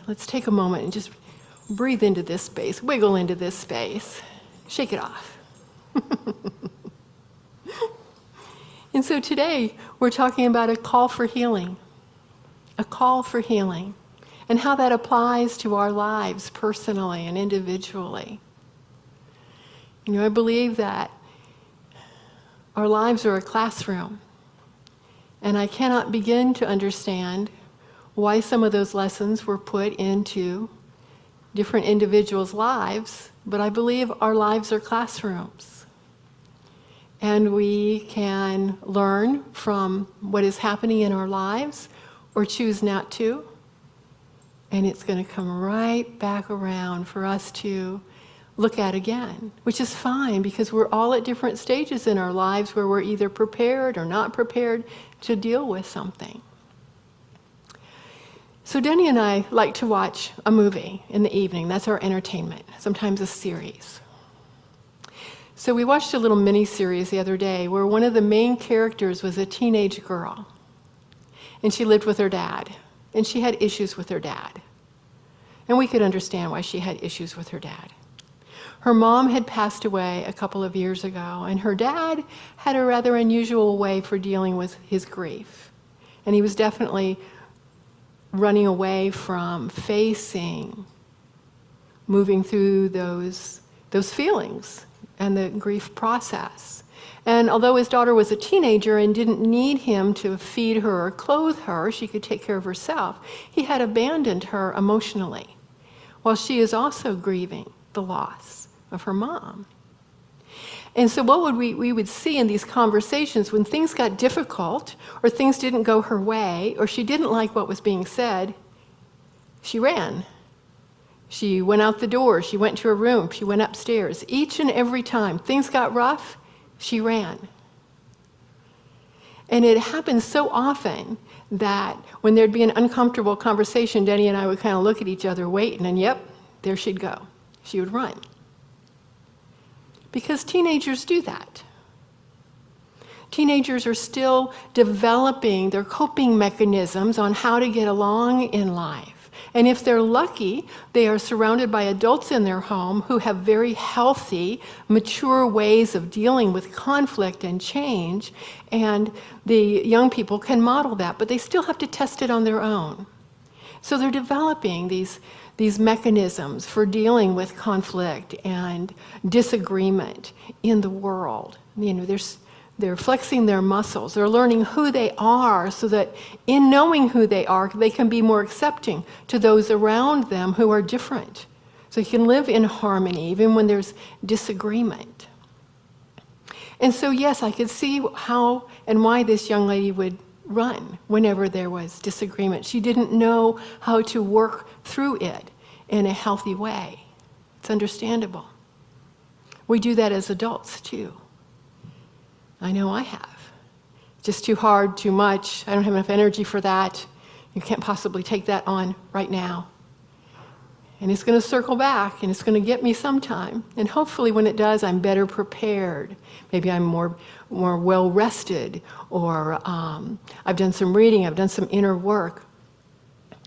let's take a moment and just breathe into this space, wiggle into this space, shake it off. And so today, we're talking about a call for healing, and how that applies to our lives personally and individually. You know, I believe that our lives are a classroom, and I cannot begin to understand why some of those lessons were put into different individuals' lives, but I believe our lives are classrooms. And we can learn from what is happening in our lives or choose not to. And it's going to come right back around for us to look at again, which is fine because we're all at different stages in our lives where we're either prepared or not prepared to deal with something. So Denny and I like to watch a movie in the evening. That's our entertainment, sometimes a series. So we watched a little mini-series the other day where one of the main characters was a teenage girl. And she lived with her dad. And she had issues with her dad. And we could understand why she had issues with her dad. Her mom had passed away a couple of years ago, and her dad had a rather unusual way for dealing with his grief. And he was definitely running away from facing, moving through those feelings and the grief process. And although his daughter was a teenager and didn't need him to feed her or clothe her, she could take care of herself, he had abandoned her emotionally, while she is also grieving the loss of her mom. And so what would we would see in these conversations when things got difficult, or things didn't go her way, or she didn't like what was being said, she ran. She went out the door, she went to her room, she went upstairs. Each and every time things got rough, she ran. And it happened so often that when there'd be an uncomfortable conversation, Denny and I would kind of look at each other, waiting, and yep, there she'd go. She would run. Because teenagers do that. Teenagers are still developing their coping mechanisms on how to get along in life. And if they're lucky, they are surrounded by adults in their home who have very healthy, mature ways of dealing with conflict and change, and the young people can model that, but they still have to test it on their own. So they're developing these mechanisms for dealing with conflict and disagreement in the world. You know, they're flexing their muscles. They're learning who they are so that in knowing who they are, they can be more accepting to those around them who are different. So you can live in harmony even when there's disagreement. And so yes, I could see how and why this young lady would run whenever there was disagreement. She didn't know how to work through it in a healthy way. It's understandable. We do that as adults too. I know I have. Just too hard, too much. I don't have enough energy for that. You can't possibly take that on right now. And it's going to circle back, and it's going to get me sometime. And hopefully when it does, I'm better prepared. Maybe I'm more well-rested, or I've done some reading, I've done some inner work,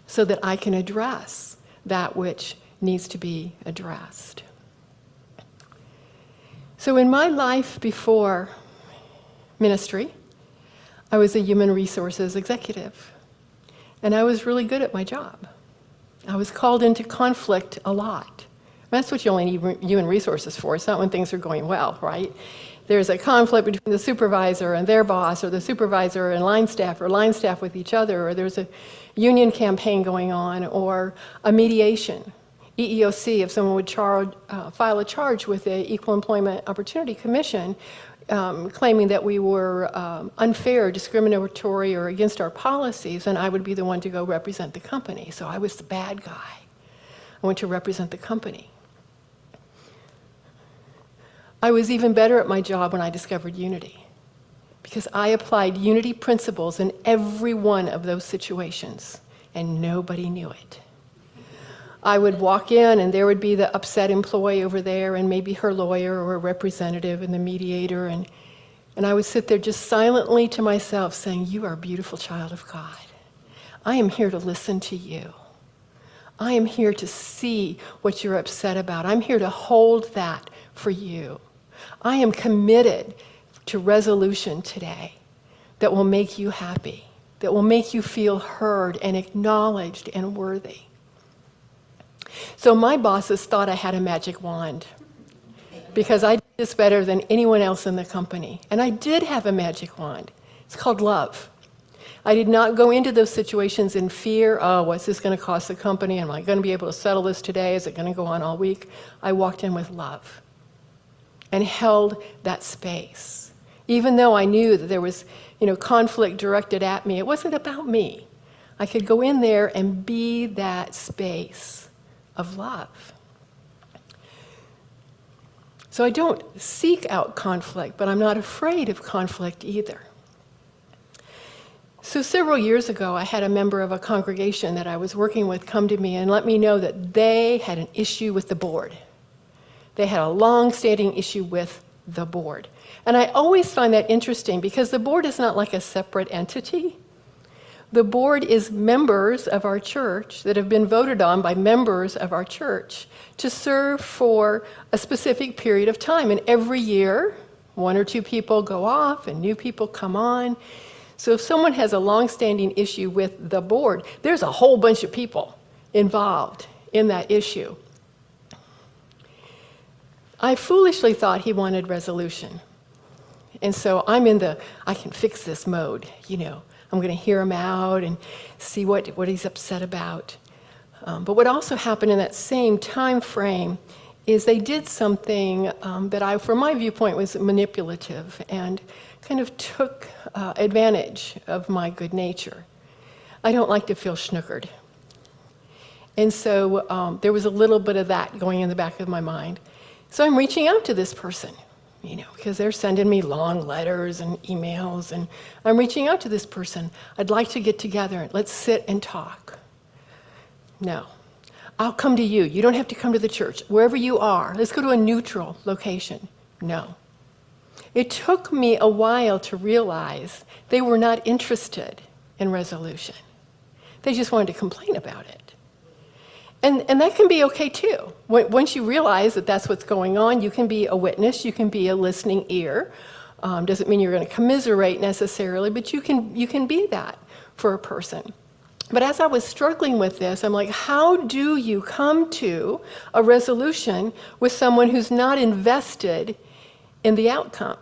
so that I can address that which needs to be addressed. So in my life before ministry, I was a human resources executive, and I was really good at my job. I was called into conflict a lot. That's what you only need human resources for. It's not when things are going well, right? There's a conflict between the supervisor and their boss, or the supervisor and line staff, or line staff with each other, or there's a union campaign going on, or a mediation. EEOC, if someone would file a charge with the Equal Employment Opportunity Commission, claiming that we were unfair, discriminatory, or against our policies, and I would be the one to go represent the company. So I was the bad guy. I went to represent the company. I was even better at my job when I discovered unity, because I applied unity principles in every one of those situations, and nobody knew it. I would walk in, and there would be the upset employee over there, and maybe her lawyer or a representative and the mediator, and I would sit there just silently to myself saying, "You are a beautiful child of God. I am here to listen to you. I am here to see what you're upset about. I'm here to hold that for you. I am committed to resolution today that will make you happy, that will make you feel heard and acknowledged and worthy. So my bosses thought I had a magic wand because I did this better than anyone else in the company. And I did have a magic wand. It's called love. I did not go into those situations in fear. Oh, what's this going to cost the company? Am I going to be able to settle this today? Is it going to go on all week? I walked in with love and held that space. Even though I knew that there was, conflict directed at me, it wasn't about me. I could go in there and be that space of love. So I don't seek out conflict, but I'm not afraid of conflict either. So several years ago, I had a member of a congregation that I was working with come to me and let me know that they had an issue with the board. They had a long-standing issue with the board. And I always find that interesting because the board is not like a separate entity. The board is members of our church that have been voted on by members of our church to serve for a specific period of time. And every year, one or two people go off and new people come on. So if someone has a long-standing issue with the board, there's a whole bunch of people involved in that issue. I foolishly thought he wanted resolution. And so I'm in the, I can fix this mode, I'm going to hear him out and see what he's upset about. But what also happened in that same time frame is they did something that from my viewpoint, was manipulative and kind of took advantage of my good nature. I don't like to feel snookered. And so there was a little bit of that going in the back of my mind. So I'm reaching out to this person, because they're sending me long letters and emails, and I'm reaching out to this person. I'd like to get together. Let's sit and talk. No. I'll come to you. You don't have to come to the church. Wherever you are, let's go to a neutral location. No. It took me a while to realize they were not interested in resolution. They just wanted to complain about it. And that can be okay too. Once you realize that that's what's going on, you can be a witness, you can be a listening ear. Doesn't mean you're going to commiserate necessarily, but you can be that for a person. But as I was struggling with this, I'm like, how do you come to a resolution with someone who's not invested in the outcome?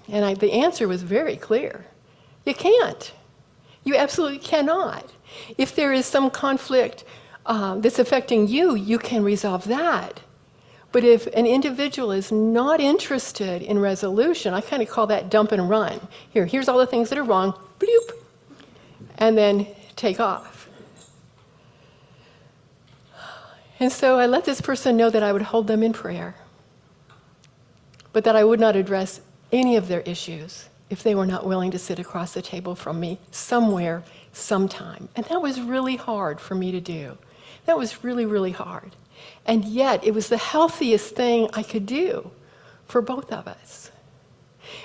And the answer was very clear. You can't. You absolutely cannot. If there is some conflict that's affecting you, you can resolve that. But if an individual is not interested in resolution, I kind of call that dump and run. Here's all the things that are wrong, bloop, and then take off. And so I let this person know that I would hold them in prayer, but that I would not address any of their issues if they were not willing to sit across the table from me somewhere, sometime. And that was really hard for me to do. That was really, really hard. And yet, it was the healthiest thing I could do for both of us.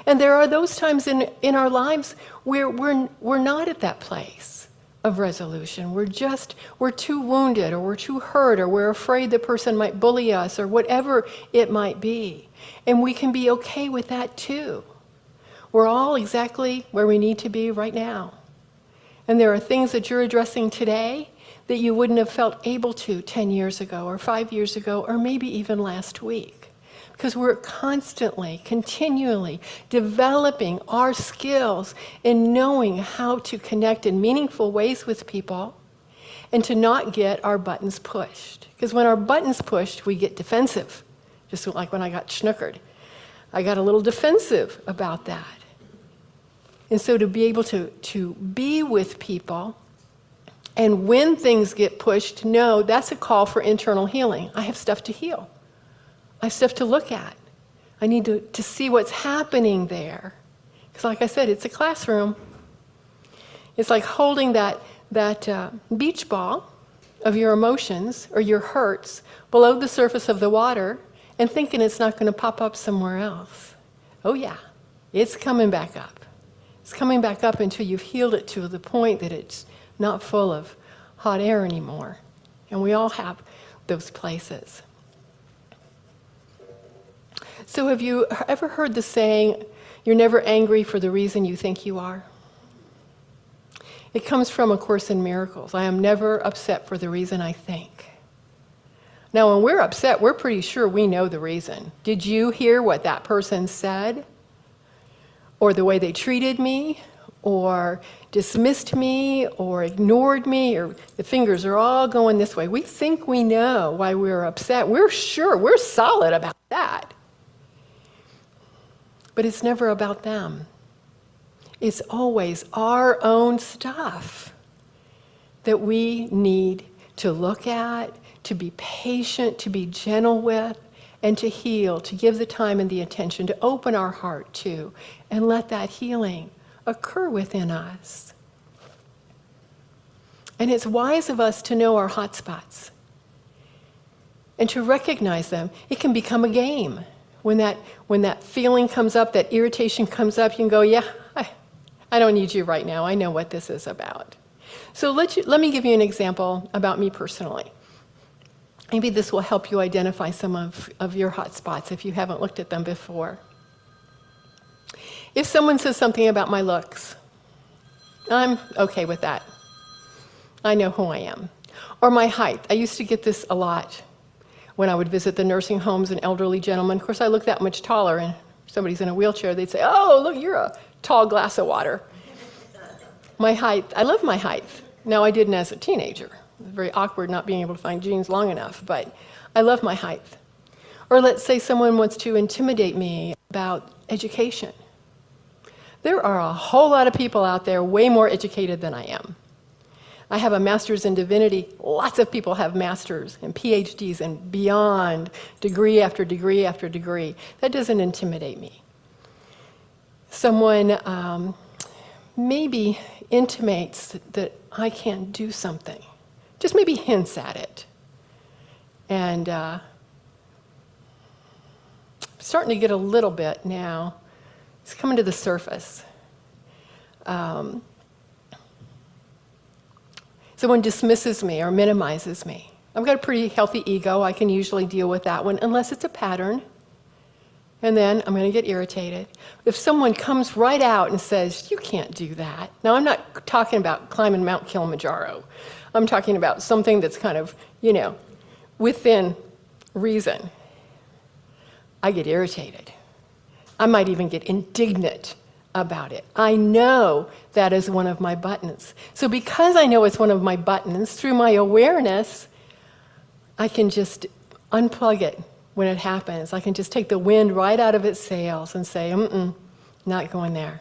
And there are those times in our lives where we're not at that place of resolution. We're too wounded, or we're too hurt, or we're afraid the person might bully us, or whatever it might be. And we can be okay with that too. We're all exactly where we need to be right now. And there are things that you're addressing today that you wouldn't have felt able to 10 years ago, or 5 years ago, or maybe even last week. Because we're constantly, continually developing our skills in knowing how to connect in meaningful ways with people and to not get our buttons pushed. Because when our buttons pushed, we get defensive. Just like when I got snookered. I got a little defensive about that. And so to be able to be with people, and when things get pushed, no, that's a call for internal healing. I have stuff to heal. I have stuff to look at. I need to see what's happening there. Because like I said, it's a classroom. It's like holding that beach ball of your emotions or your hurts below the surface of the water and thinking it's not going to pop up somewhere else. Oh yeah, it's coming back up. It's coming back up until you've healed it to the point that it's not full of hot air anymore. And we all have those places. So have you ever heard the saying, you're never angry for the reason you think you are? It comes from A Course in Miracles. I am never upset for the reason I think. Now, when we're upset, we're pretty sure we know the reason. Did you hear what that person said? Or the way they treated me? Or dismissed me? Or ignored me? Or the fingers are all going this way. We think we know why we're upset. We're sure, we're solid about that. But it's never about them. It's always our own stuff that we need to look at, to be patient, to be gentle with, and to heal, to give the time and the attention, to open our heart to, and let that healing occur within us. And it's wise of us to know our hot spots and to recognize them. It can become a game. When that feeling comes up, that irritation comes up, you can go, yeah, I don't need you right now. I know what this is about. So let me give you an example about me personally. Maybe this will help you identify some of your hot spots if you haven't looked at them before. If someone says something about my looks, I'm okay with that. I know who I am. Or my height. I used to get this a lot when I would visit the nursing homes and elderly gentlemen. Of course, I look that much taller, and if somebody's in a wheelchair, they'd say, oh, look, you're a tall glass of water. My height, I love my height. Now, I didn't as a teenager. It was very awkward not being able to find jeans long enough, but I love my height. Or let's say someone wants to intimidate me about education. There are a whole lot of people out there way more educated than I am. I have a master's in divinity. Lots of people have masters and PhDs and beyond, degree after degree after degree. That doesn't intimidate me. Someone maybe intimates that I can't do something, just maybe hints at it. And starting to get a little bit now. It's coming to the surface. Someone dismisses me or minimizes me. I've got a pretty healthy ego. I can usually deal with that one, unless it's a pattern. And then I'm going to get irritated. If someone comes right out and says, you can't do that. Now, I'm not talking about climbing Mount Kilimanjaro. I'm talking about something that's kind of, within reason. I get irritated. I might even get indignant about it. I know that is one of my buttons. So because I know it's one of my buttons, through my awareness, I can just unplug it when it happens. I can just take the wind right out of its sails and say, not going there.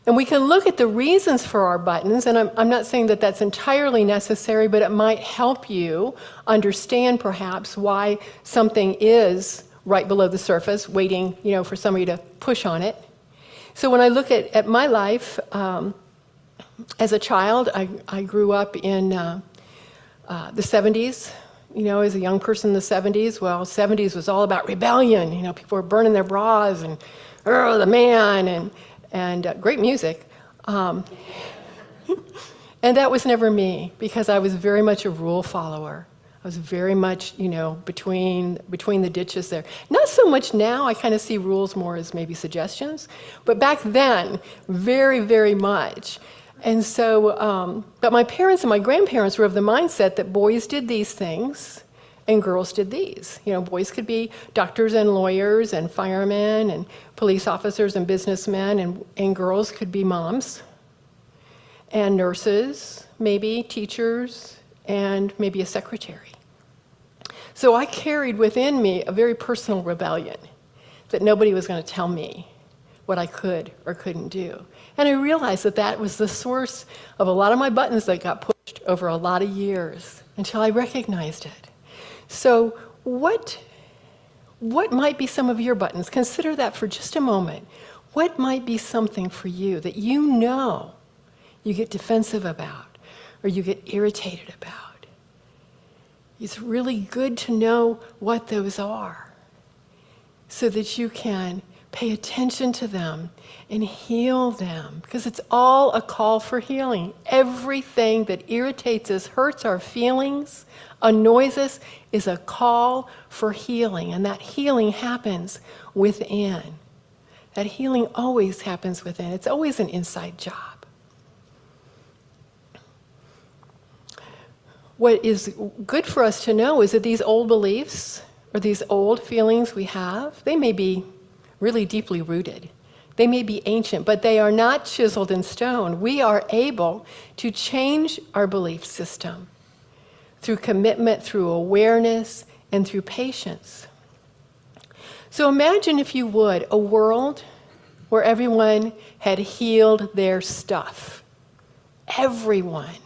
And we can look at the reasons for our buttons, and I'm not saying that that's entirely necessary, but it might help you understand perhaps why something is right below the surface, waiting, for somebody to push on it. So when I look at my life, as a child, I grew up in the 70s. As a young person in the 70s, well, 70s was all about rebellion. People were burning their bras and, the man, and great music. And that was never me, because I was very much a rule follower. I was very much, between the ditches there. Not so much now. I kind of see rules more as maybe suggestions. But back then, very, very much. And so, but my parents and my grandparents were of the mindset that boys did these things and girls did these. Boys could be doctors and lawyers and firemen and police officers and businessmen, and girls could be moms and nurses, maybe teachers, and maybe a secretary. So I carried within me a very personal rebellion that nobody was going to tell me what I could or couldn't do. And I realized that was the source of a lot of my buttons that got pushed over a lot of years until I recognized it. So what might be some of your buttons? Consider that for just a moment. What might be something for you that you get defensive about or you get irritated about? It's really good to know what those are so that you can Pay attention to them and heal them, because it's all a call for healing. Everything that irritates us, hurts our feelings, annoys us, is a call for healing. And that healing happens within. That healing always happens within. It's always an inside job. What is good for us to know is that these old beliefs or these old feelings we have, they may be really deeply rooted. They may be ancient, but they are not chiseled in stone. We are able to change our belief system through commitment, through awareness, and through patience. So imagine, if you would, a world where everyone had healed their stuff. Everyone.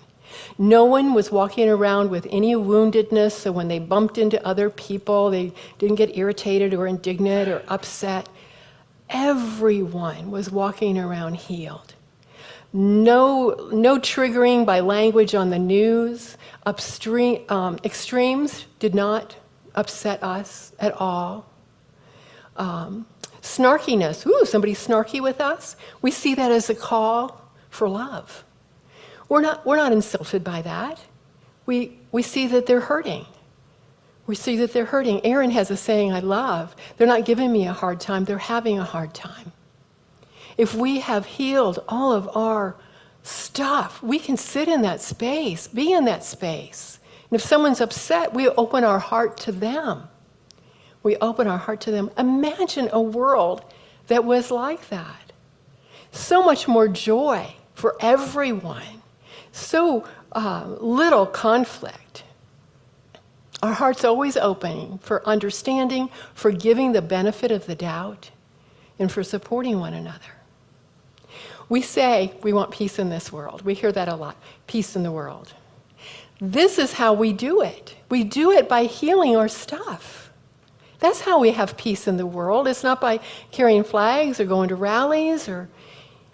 No one was walking around with any woundedness, so when they bumped into other people, they didn't get irritated or indignant or upset. Everyone was walking around healed. No triggering by language on the news. Extremes did not upset us at all. Snarkiness, somebody's snarky with us. We see that as a call for love. We're not insulted by that. We see that they're hurting. We see that they're hurting. Aaron has a saying I love. They're not giving me a hard time, they're having a hard time. If we have healed all of our stuff, we can sit in that space, be in that space. And if someone's upset, we open our heart to them. We open our heart to them. Imagine a world that was like that. So much more joy for everyone. So little conflict. Our heart's always opening for understanding, for giving the benefit of the doubt, and for supporting one another. We say we want peace in this world. We hear that a lot. Peace in the world. This is how we do it. We do it by healing our stuff. That's how we have peace in the world. It's not by carrying flags or going to rallies or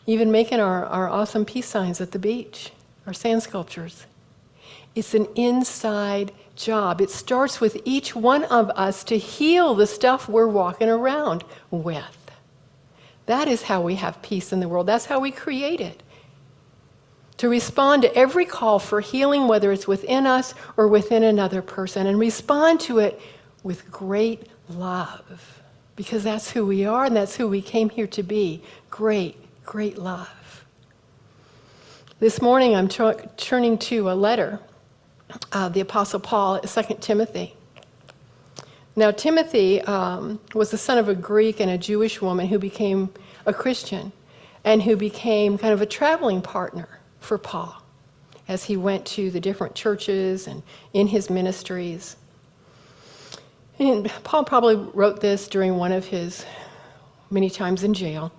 even making our awesome peace signs at the beach, our sand sculptures. It's an inside job. It starts with each one of us to heal the stuff we're walking around with. That is how we have peace in the world. That's how we create it. To respond to every call for healing, whether it's within us or within another person, and respond to it with great love. Because that's who we are and that's who we came here to be. Great, great love. This morning I'm turning to a letter the Apostle Paul, 2 Timothy. Now, Timothy was the son of a Greek and a Jewish woman who became a Christian and who became kind of a traveling partner for Paul as he went to the different churches and in his ministries. And Paul probably wrote this during one of his many times in jail.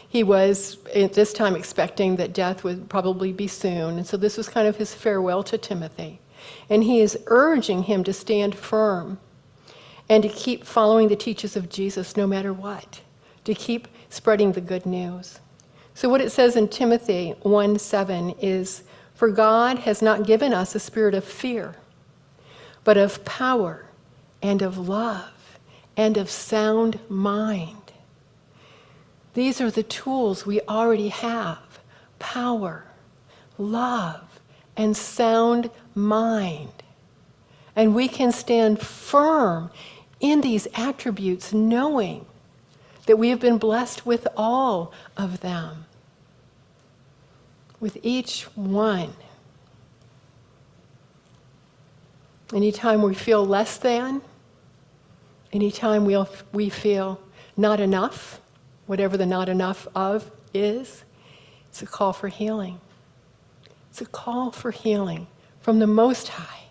He was at this time expecting that death would probably be soon, and so this was kind of his farewell to Timothy. And he is urging him to stand firm and to keep following the teachings of Jesus no matter what, to keep spreading the good news. So what it says in Timothy 1:7 is, "For God has not given us a spirit of fear, but of power and of love and of sound mind." These are the tools we already have: power, love, and sound mind. And we can stand firm in these attributes, knowing that we have been blessed with all of them, with each one. Anytime we feel less than, anytime we feel not enough, whatever the not enough of is, it's a call for healing. It's a call for healing from the Most High.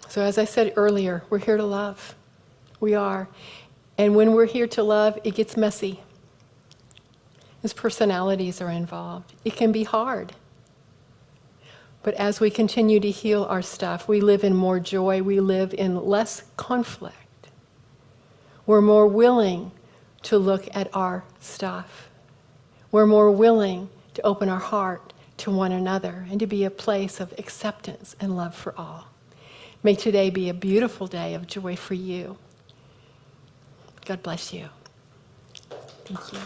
So as I said earlier, we're here to love. We are. And when we're here to love, it gets messy. As personalities are involved. It can be hard. But as we continue to heal our stuff, we live in more joy. We live in less conflict. We're more willing to look at our stuff. We're more willing to open our heart to one another and to be a place of acceptance and love for all. May today be a beautiful day of joy for you. God bless you. Thank you.